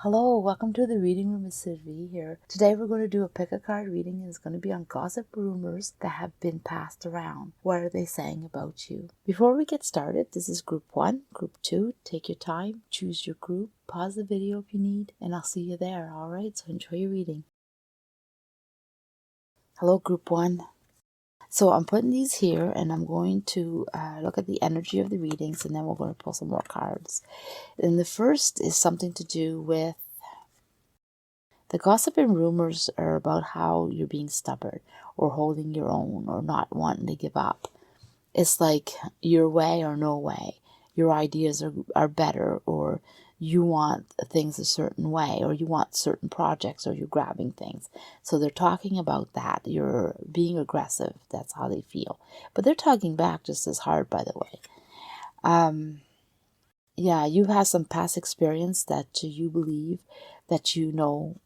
Hello, welcome to the reading room. It's Sylvie here. Today we're going to do a pick a card reading, and it's going to be on gossip rumors that have been passed around. What are they saying about you? Before we get started, this is group 1. Group 2, take your time, choose your group, pause the video if you need, and I'll see you there. Alright, so enjoy your reading. Hello, group 1. So I'm putting these here, and I'm going to look at the energy of the readings, and then we're going to pull some more cards. And the first is something to do with the gossip and rumors are about how you're being stubborn or holding your own or not wanting to give up. It's like your way or no way. Your ideas are better, or you want things a certain way, or you want certain projects, or you're grabbing things. So they're talking about that. You're being aggressive. That's how they feel. But they're talking back just as hard, by the way. Yeah, you've had some past experience that you believe that you know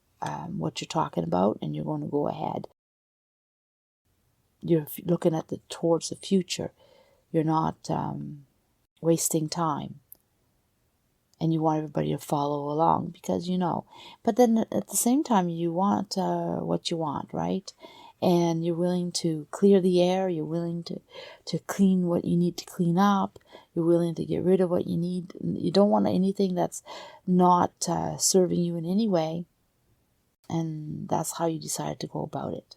what you're talking about, and you're going to go ahead. You're looking at towards the future. You're not wasting time, and you want everybody to follow along because you know. But then at the same time, you want what you want, right? And you're willing to clear the air. You're willing to clean what you need to clean up. You're willing to get rid of what you need. You don't want anything that's not serving you in any way. And that's how you decided to go about it.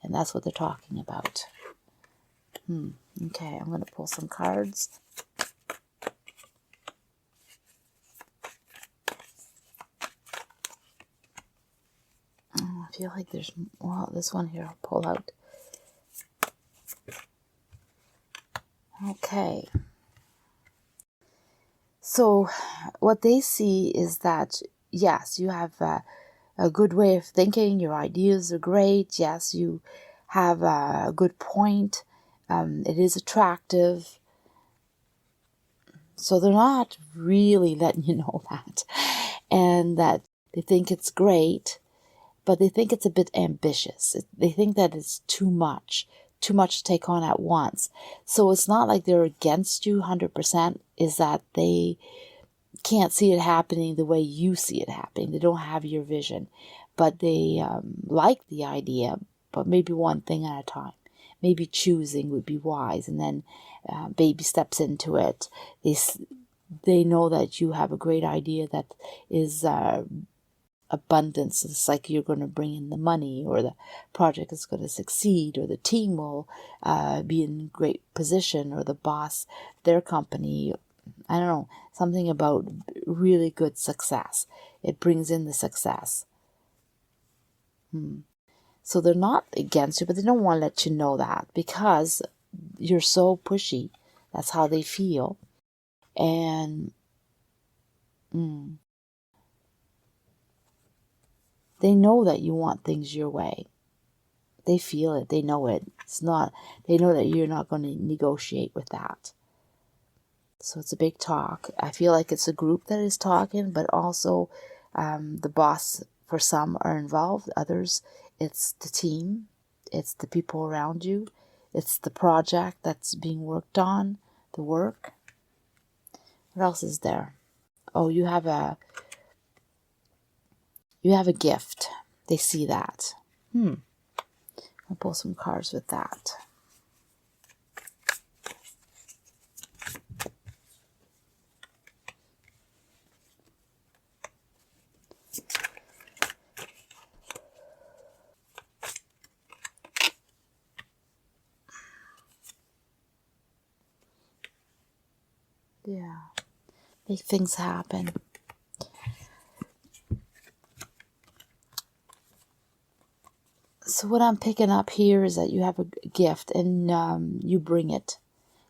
And that's what they're talking about. Okay, I'm going to pull some cards. Oh, I feel like there's, well, this one here I'll pull out. Okay. So what they see is that, yes, you have a good way of thinking. Your ideas are great. Yes, you have a good point. It is attractive. So they're not really letting you know that. And that they think it's great, but they think it's a bit ambitious. They think that it's too much to take on at once. So it's not like they're against you 100%, is that they can't see it happening the way you see it happening. They don't have your vision, but they like the idea, but maybe one thing at a time. Maybe choosing would be wise, and then baby steps into it. They know that you have a great idea that is abundance. It's like you're going to bring in the money, or the project is going to succeed, or the team will be in great position, or the boss, their company, I don't know, something about really good success. It brings in the success. So they're not against you, but they don't want to let you know that because you're so pushy. That's how they feel. And they know that you want things your way. They feel it. They know it. They know that you're not going to negotiate with that. So it's a big talk. I feel like it's a group that is talking, but also the boss, for some, are involved. Others, it's the team. It's the people around you. It's the project that's being worked on, the work. What else is there? Oh, you have a gift. They see that. I'll pull some cards with that. Yeah. Make things happen. So what I'm picking up here is that you have a gift, and you bring it.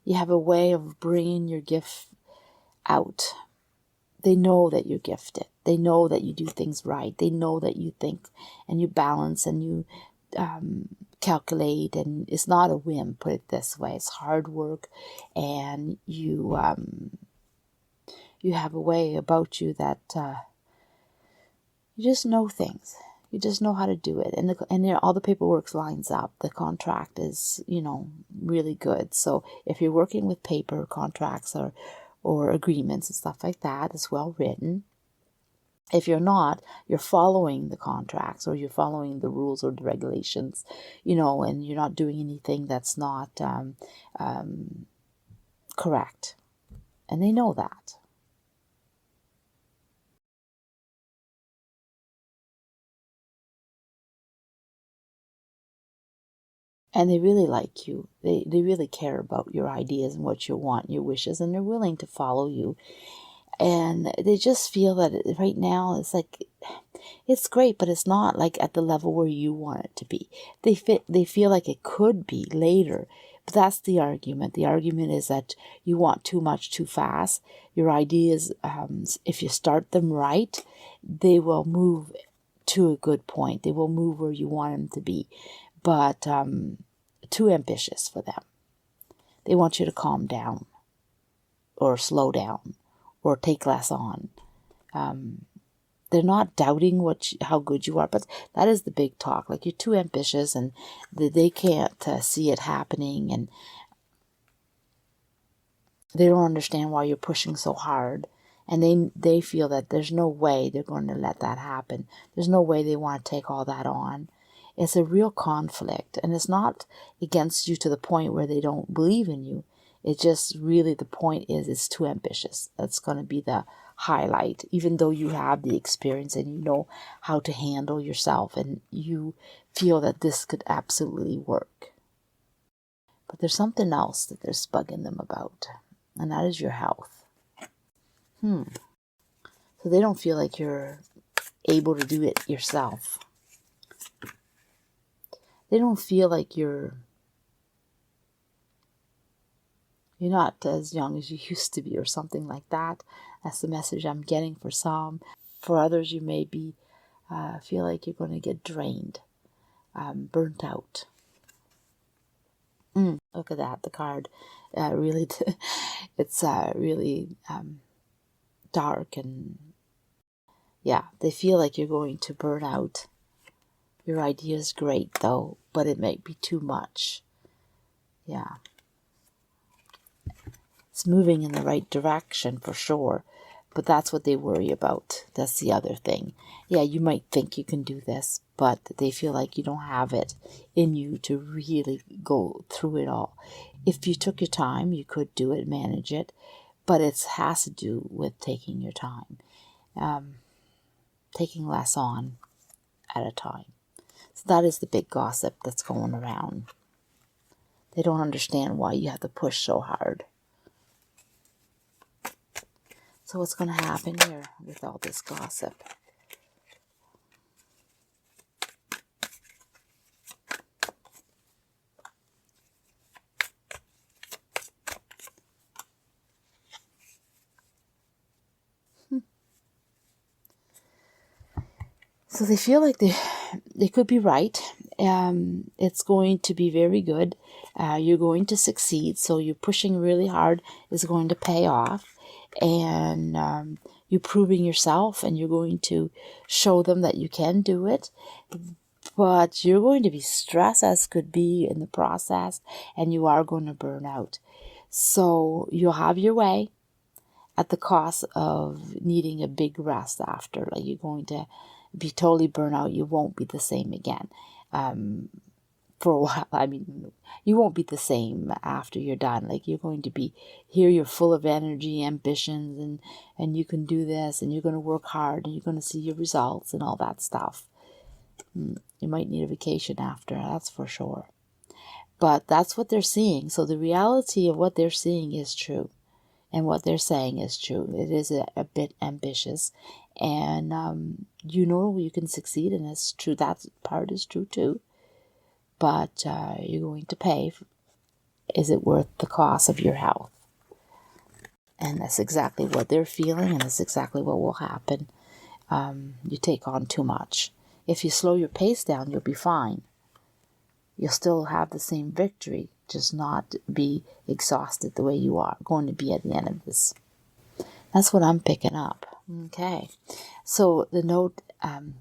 You have a way of bringing your gift out. They know that you're gifted. They know that you do things right. They know that you think and you balance and you calculate, and it's not a whim, put it this way. It's hard work, and you have a way about you that you just know things. You just know how to do it, and all the paperwork lines up. The contract is, really good. So if you're working with paper contracts or agreements and stuff like that, it's well written. If you're not, you're following the contracts, or you're following the rules or the regulations, and you're not doing anything that's not correct. And they know that. And they really like you. They really care about your ideas and what you want, your wishes, and they're willing to follow you. And they just feel that right now it's like, it's great, but it's not like at the level where you want it to be. They feel like it could be later, but that's the argument. The argument is that you want too much too fast. Your ideas, if you start them right, they will move to a good point. They will move where you want them to be, but too ambitious for them. They want you to calm down, or slow down, or take less on. They're not doubting how good you are, but that is the big talk. Like, you're too ambitious, and they can't see it happening, and they don't understand why you're pushing so hard. And they feel that there's no way they're going to let that happen. There's no way they want to take all that on. It's a real conflict, and it's not against you to the point where they don't believe in you. It's just really, the point is, it's too ambitious. That's going to be the highlight, even though you have the experience and you know how to handle yourself, and you feel that this could absolutely work. But there's something else that they're bugging them about, and that is your health. So they don't feel like you're able to do it yourself. They don't feel like you're not as young as you used to be, or something like that. That's the message I'm getting for some. For others, you may be feel like you're going to get drained, burnt out. Look at that, the card. Really, it's really dark, and yeah, they feel like you're going to burn out. Your idea is great, though, but it may be too much. Yeah. It's moving in the right direction for sure, but that's what they worry about. That's the other thing. Yeah, you might think you can do this, but they feel like you don't have it in you to really go through it all. If you took your time, you could do it, manage it, but it has to do with taking your time, taking less on at a time. So that is the big gossip that's going around. They don't understand why you have to push so hard. So what's going to happen here with all this gossip? So they feel like they could be right. It's going to be very good. You're going to succeed. So you're pushing really hard is going to pay off. And you're proving yourself, and you're going to show them that you can do it. But you're going to be stressed as could be in the process, and you are going to burn out. So you'll have your way at the cost of needing a big rest after. Like, you're going to be totally burnt out. You won't be the same again. For a while, I mean, you won't be the same after you're done. Like, you're going to be here, you're full of energy, ambitions, and you can do this, and you're going to work hard, and you're going to see your results and all that stuff. You might need a vacation after, that's for sure. But that's what they're seeing. So the reality of what they're seeing is true, and what they're saying is true. It is a bit ambitious, and you can succeed, and it's true. That part is true too. But you're going to pay. Is it worth the cost of your health? And that's exactly what they're feeling, and that's exactly what will happen. You take on too much. If you slow your pace down, you'll be fine. You'll still have the same victory, just not be exhausted the way you are going to be at the end of this. That's what I'm picking up. Okay. So the note,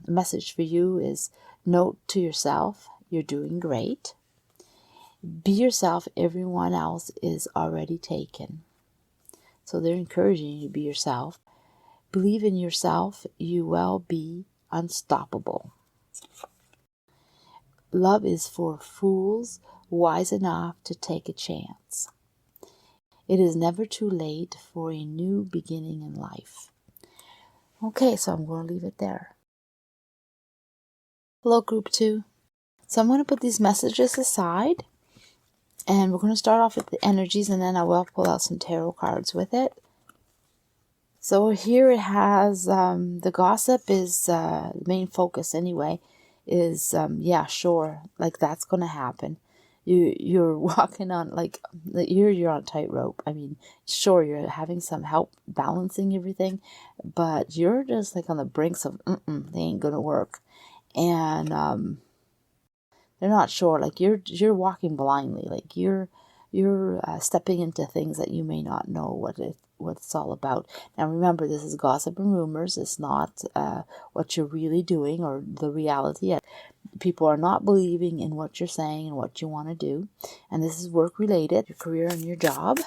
message for you is, note to yourself, you're doing great. Be yourself. Everyone else is already taken. So they're encouraging you to be yourself. Believe in yourself, you will be unstoppable. Love is for fools wise enough to take a chance. It is never too late for a new beginning in life. Okay, so I'm going to leave it there. Hello, group 2. So I'm going to put these messages aside, and we're going to start off with the energies, and then I will pull out some tarot cards with it. So here it has, the gossip is, the main focus anyway, is, yeah, sure, like that's going to happen. You're walking on, like, you're on a tightrope. I mean, sure, you're having some help balancing everything, but you're just like on the brinks of, they ain't going to work. And, they're not sure, like you're walking blindly, like you're stepping into things that you may not know what it's all about. Now remember, this is gossip and rumors. It's not what you're really doing or the reality. People are not believing in what you're saying and what you want to do, and this is work related, your career and your job.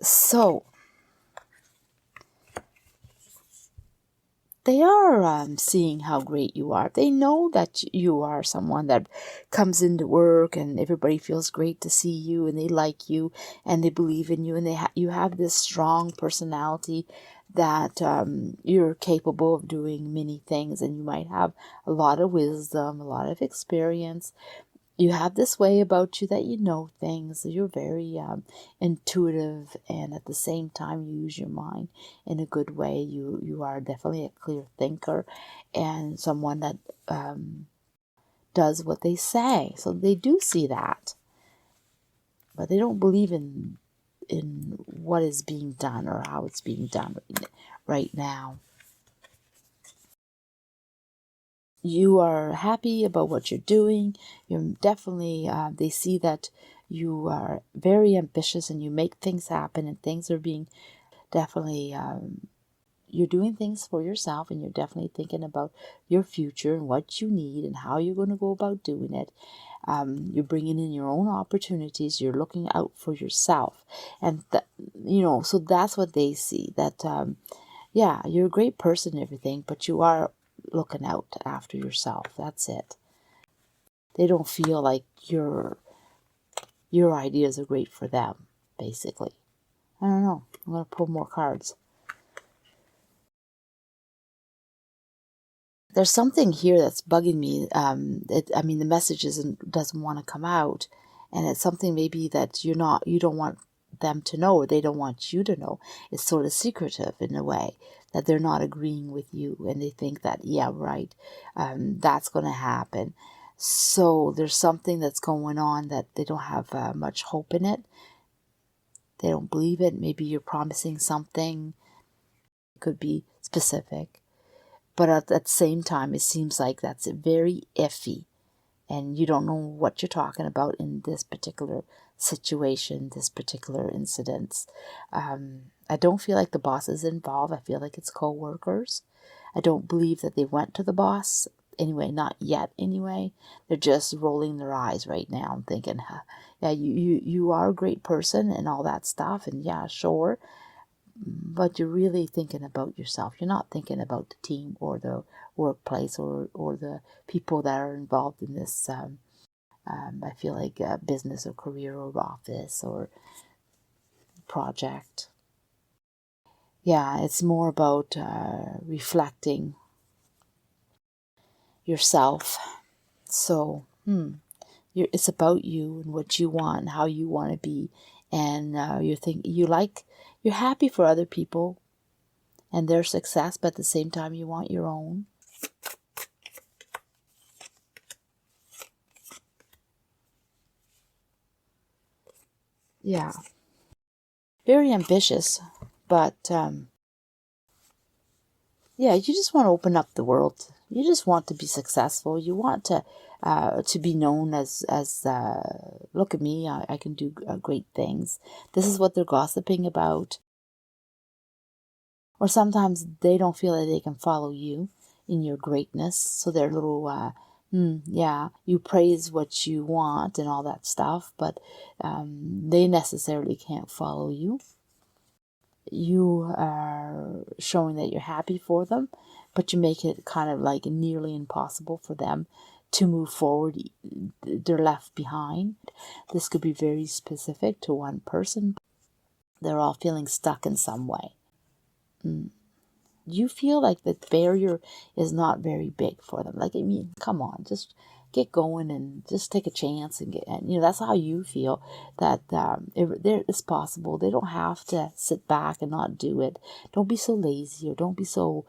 So they are seeing how great you are. They know that you are someone that comes into work and everybody feels great to see you, and they like you and they believe in you, and you have this strong personality that you're capable of doing many things, and you might have a lot of wisdom, a lot of experience. You have this way about you that you know things. You're very intuitive, and at the same time you use your mind in a good way. You are definitely a clear thinker and someone that does what they say. So they do see that, but they don't believe in what is being done or how it's being done right now. You are happy about what you're doing. You're definitely, they see that you are very ambitious and you make things happen, and things are being definitely, you're doing things for yourself, and you're definitely thinking about your future and what you need and how you're going to go about doing it. You're bringing in your own opportunities. You're looking out for yourself. And, so that's what they see, that, yeah, you're a great person and everything, but you are looking out after yourself. That's it. They don't feel like your ideas are great for them, basically. I don't know. I'm going to pull more cards. There's something here that's bugging me. The message doesn't want to come out, and it's something maybe that you don't want them to know, or they don't want you to know. It's sort of secretive in a way, that they're not agreeing with you, and they think that, yeah, right, that's going to happen. So there's something that's going on that they don't have much hope in it. They don't believe it. Maybe you're promising something. It could be specific. But at the same time, it seems like that's very iffy, and you don't know what you're talking about in this particular situation, this particular incident. I don't feel like the boss is involved. I feel like it's co-workers. I don't believe that they went to the boss. Anyway, not yet anyway. They're just rolling their eyes right now and thinking, yeah, you are a great person and all that stuff, and yeah, sure. But you're really thinking about yourself. You're not thinking about the team or the workplace or the people that are involved in this, I feel like, business or career or office or project. Yeah, it's more about reflecting yourself. So, it's about you and what you want and how you want to be. And you're happy for other people and their success, but at the same time you want your own. Yeah. Very ambitious, but yeah, you just want to open up the world. You just want to be successful. You want to be known as look at me, I can do great things. This is what they're gossiping about. Or sometimes they don't feel that they can follow you in your greatness. So they're a little, yeah, you praise what you want and all that stuff, but they necessarily can't follow you. You are showing that you're happy for them, but you make it kind of like nearly impossible for them to move forward. They're left behind. This could be very specific to one person. They're all feeling stuck in some way. You feel like the barrier is not very big for them. Like, I mean, come on, just get going and just take a chance and that's how you feel, that it's possible. They don't have to sit back and not do it. Don't be so lazy, or don't be so,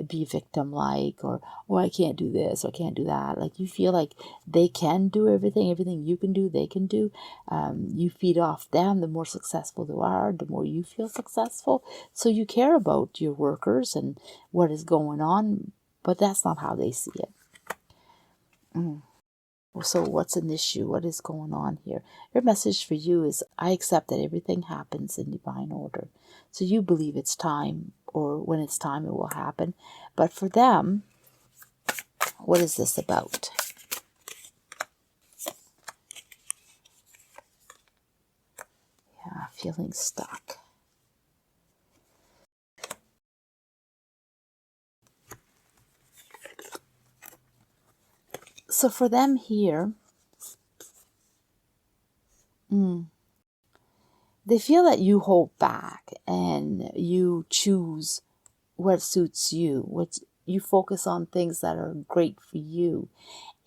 be victim-like, or, oh, I can't do this, or I can't do that. Like, you feel like they can do everything you can do, they can do. You feed off them. The more successful they are, the more you feel successful. So you care about your workers and what is going on, but that's not how they see it. So what's an issue? What is going on here? Your message for you is, I accept that everything happens in divine order. So you believe it's time, or when it's time it will happen. But for them, what is this about? Yeah, feeling stuck. So for them here, they feel that you hold back and you choose what suits you. You focus on things that are great for you,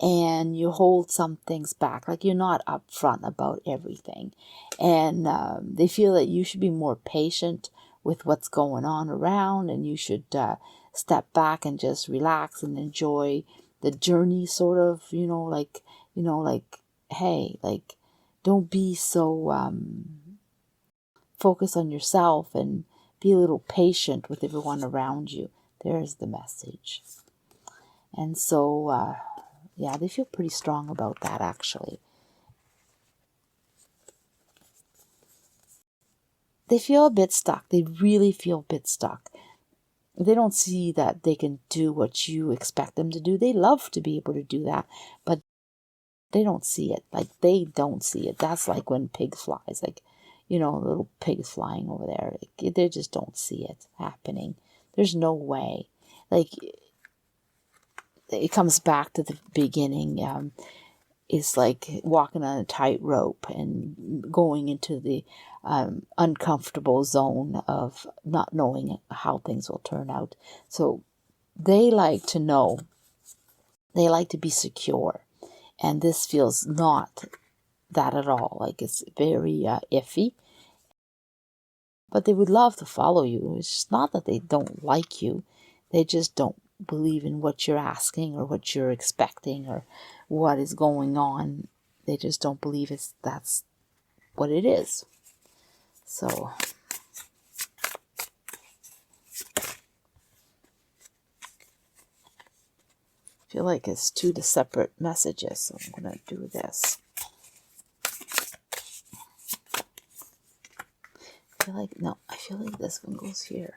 and you hold some things back. Like, you're not upfront about everything. And they feel that you should be more patient with what's going on around, and you should step back and just relax and enjoy the journey, sort of, like, hey, like, don't be so focus on yourself, and be a little patient with everyone around you. There's the message. And so, yeah, they feel pretty strong about that, actually. They feel a bit stuck. They really feel a bit stuck. They don't see that they can do what you expect them to do. They love to be able to do that, but they don't see it. Like, they don't see it. That's like when pig flies, like, little pigs flying over there. Like, they just don't see it happening. There's no way. Like, it comes back to the beginning. It's like walking on a tightrope and going into the uncomfortable zone of not knowing how things will turn out. So they like to know. They like to be secure. And this feels not that at all. Like, it's very iffy. But they would love to follow you. It's just not that they don't like you. They just don't believe in what you're asking, or what you're expecting, or what is going on. They just don't believe that's what it is. So I feel like it's two separate messages. So I'm going to do this. I feel like this one goes here.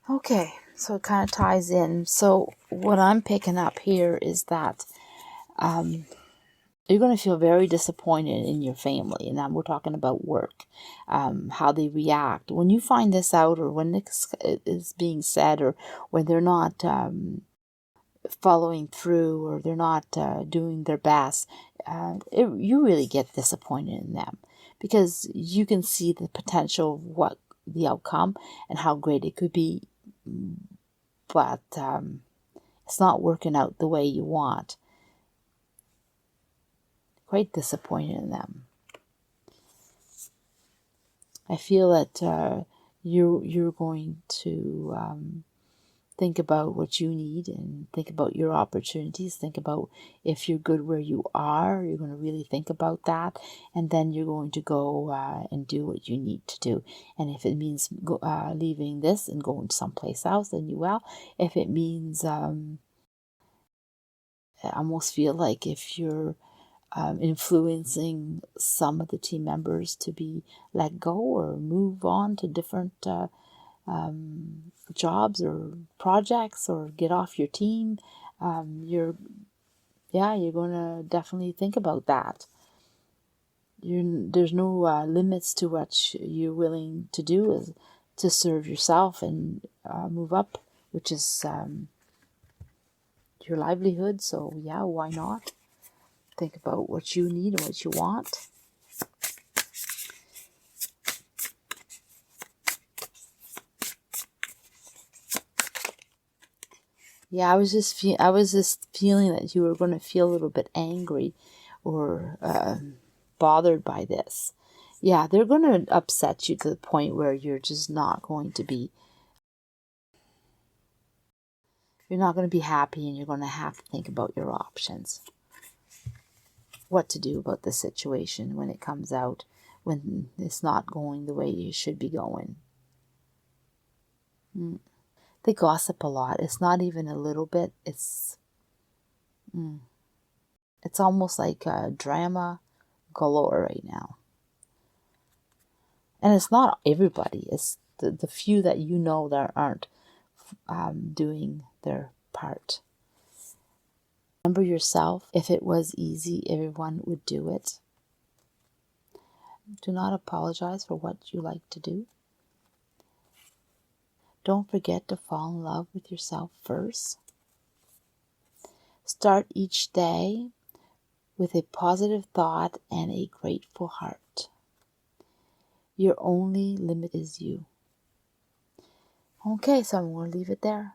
Okay, so it kind of ties in. So what I'm picking up here is that you're going to feel very disappointed in your family. And now we're talking about work, how they react. When you find this out, or when this is being said, or when they're not following through, or they're not doing their best, you really get disappointed in them, because you can see the potential of what the outcome and how great it could be, but it's not working out the way you want. Quite disappointed in them. I feel that you're going to think about what you need, and think about your opportunities. Think about if you're good where you are. You're going to really think about that, and then you're going to go and do what you need to do. And if it means leaving this and going someplace else, then you will. If it means I almost feel like if you're influencing some of the team members to be let go or move on to different jobs or projects or get off your team, you're going to definitely think about that. There's no limits to what you're willing to do is to serve yourself and move up, which is your livelihood. So yeah, why not? Think about what you need and what you want. Yeah, I was just feeling that you were going to feel a little bit angry or bothered by this. Yeah, they're going to upset you to the point where you're just not going to be. You're not going to be happy, and you're going to have to think about your options. What to do about the situation when it comes out, when it's not going the way you should be going. They gossip a lot. It's not even a little bit. It's almost like drama galore right now. And it's not everybody. It's the few that you know that aren't doing their part. Remember yourself. If it was easy, everyone would do it. Do not apologize for what you like to do. Don't forget to fall in love with yourself first. Start each day with a positive thought and a grateful heart. Your only limit is you. Okay, so I'm going to leave it there.